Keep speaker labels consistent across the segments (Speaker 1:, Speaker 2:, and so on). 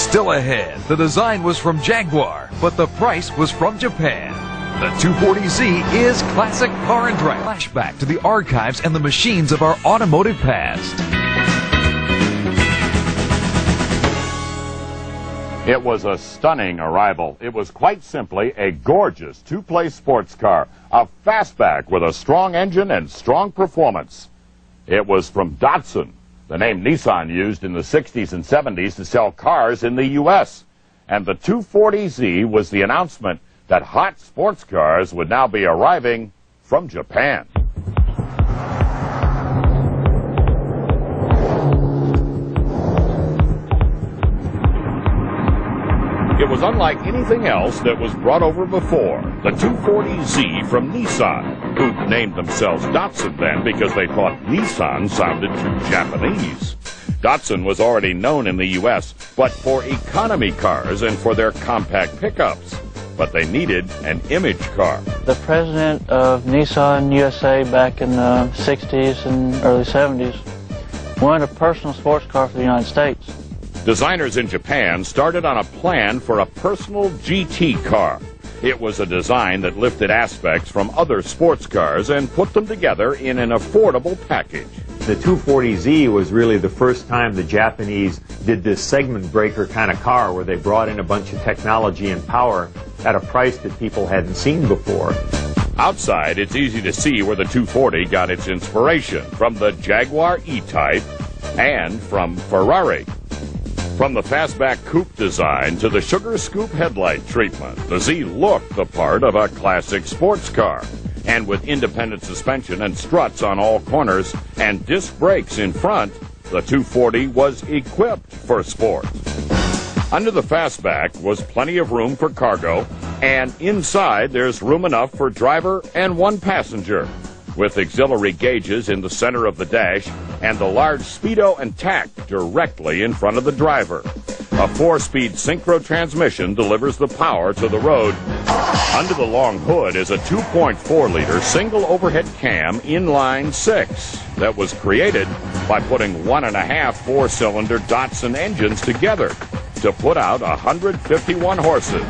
Speaker 1: Still ahead, the design was from Jaguar, but the price was from Japan. The 240Z is classic car and drive. Flashback to the archives and the machines of our automotive past.
Speaker 2: It was a stunning arrival. It was quite simply a gorgeous two-place sports car, a fastback with a strong engine and strong performance. It was from Datsun, the name Nissan used in the 60s and 70s to sell cars in the U.S. And the 240Z was the announcement that hot sports cars would now be arriving from Japan. It was unlike anything else that was brought over before. The 240Z from Nissan, who named themselves Datsun then because they thought Nissan sounded too Japanese. Datsun was already known in the U.S., but for economy cars and for their compact pickups. But they needed an image car.
Speaker 3: The president of Nissan USA back in the 60s and early 70s wanted a personal sports car for the United States.
Speaker 2: Designers in Japan started on a plan for a personal GT car. It was a design that lifted aspects from other sports cars and put them together in an affordable package.
Speaker 4: The 240Z was really the first time the Japanese did this segment breaker kind of car where they brought in a bunch of technology and power at a price that people hadn't seen before.
Speaker 2: Outside, it's easy to see where the 240 got its inspiration, from the Jaguar E-Type and from Ferrari. From the fastback coupe design to the sugar scoop headlight treatment, the Z looked the part of a classic sports car. And with independent suspension and struts on all corners and disc brakes in front, the 240 was equipped for sport. Under the fastback was plenty of room for cargo, and inside there's room enough for driver and one passenger, with auxiliary gauges in the center of the dash and the large speedo and tach directly in front of the driver. A 4-speed synchro transmission delivers the power to the road. Under the long hood is a 2.4-liter single overhead cam inline 6 that was created by putting 1.5 four-cylinder Datsun engines together to put out 151 horses.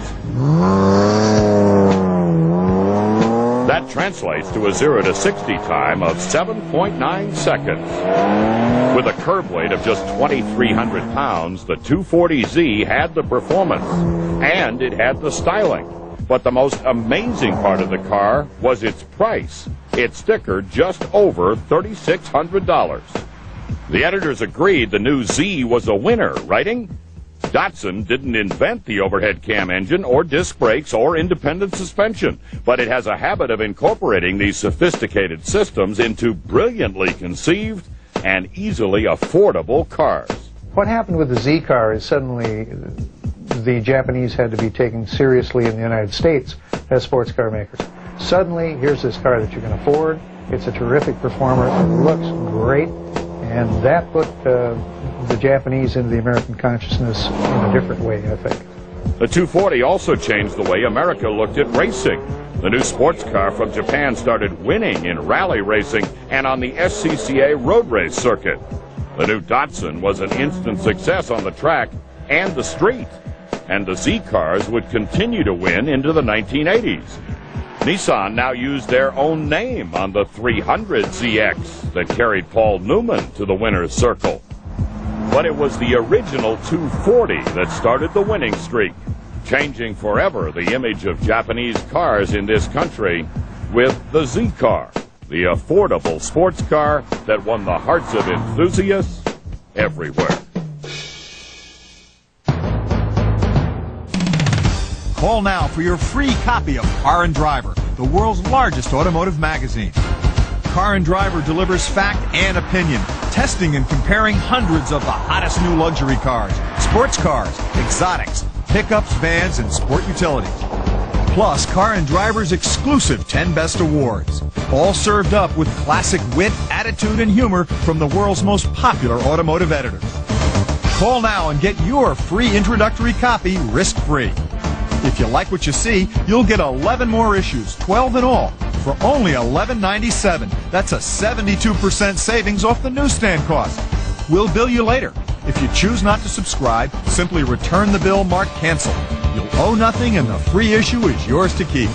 Speaker 2: That translates to a 0 to 60 time of 7.9 seconds. With a curb weight of just 2,300 pounds, the 240Z had the performance, and it had the styling. But the most amazing part of the car was its price. It stickered just over $3,600. The editors agreed the new Z was a winner, writing, Datsun didn't invent the overhead cam engine or disc brakes or independent suspension, but it has a habit of incorporating these sophisticated systems into brilliantly conceived and easily affordable cars.
Speaker 5: What happened with the Z car is suddenly the Japanese had to be taken seriously in the United States as sports car makers. Suddenly, here's this car that you can afford. It's a terrific performer. It looks great. And that put the Japanese into the American consciousness in a different way, I think.
Speaker 2: The 240 also changed the way America looked at racing. The new sports car from Japan started winning in rally racing and on the SCCA road race circuit. The new Datsun was an instant success on the track and the street. And the Z cars would continue to win into the 1980s. Nissan now used their own name on the 300ZX that carried Paul Newman to the winner's circle. But it was the original 240 that started the winning streak, changing forever the image of Japanese cars in this country with the Z car, the affordable sports car that won the hearts of enthusiasts everywhere.
Speaker 6: Call now for your free copy of Car and Driver, the world's largest automotive magazine. Car and Driver delivers fact and opinion, testing and comparing hundreds of the hottest new luxury cars, sports cars, exotics, pickups, vans, and sport utilities. Plus, Car and Driver's exclusive 10 Best Awards, all served up with classic wit, attitude, and humor from the world's most popular automotive editors. Call now and get your free introductory copy risk-free. If you like what you see, you'll get 11 more issues, 12 in all, for only $11.97. That's a 72% savings off the newsstand cost. We'll bill you later. If you choose not to subscribe, simply return the bill marked cancel. You'll owe nothing and the free issue is yours to keep.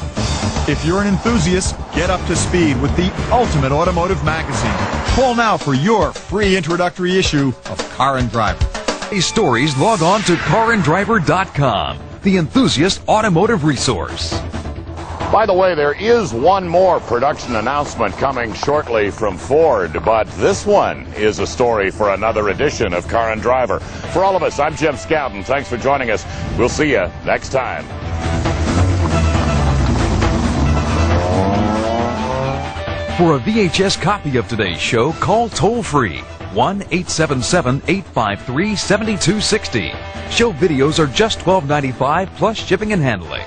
Speaker 6: If you're an enthusiast, get up to speed with the ultimate automotive magazine. Call now for your free introductory issue of Car and Driver.
Speaker 1: These stories, log on to carandriver.com, the enthusiast automotive resource.
Speaker 2: By the way, there is one more production announcement coming shortly from Ford, but this one is a story for another edition of Car and Driver. For all of us, I'm Jim Scowden. Thanks for joining us. We'll see you next time.
Speaker 1: For a VHS copy of today's show, call toll-free 1-877-853-7260. Show videos are just $12.95 plus shipping and handling.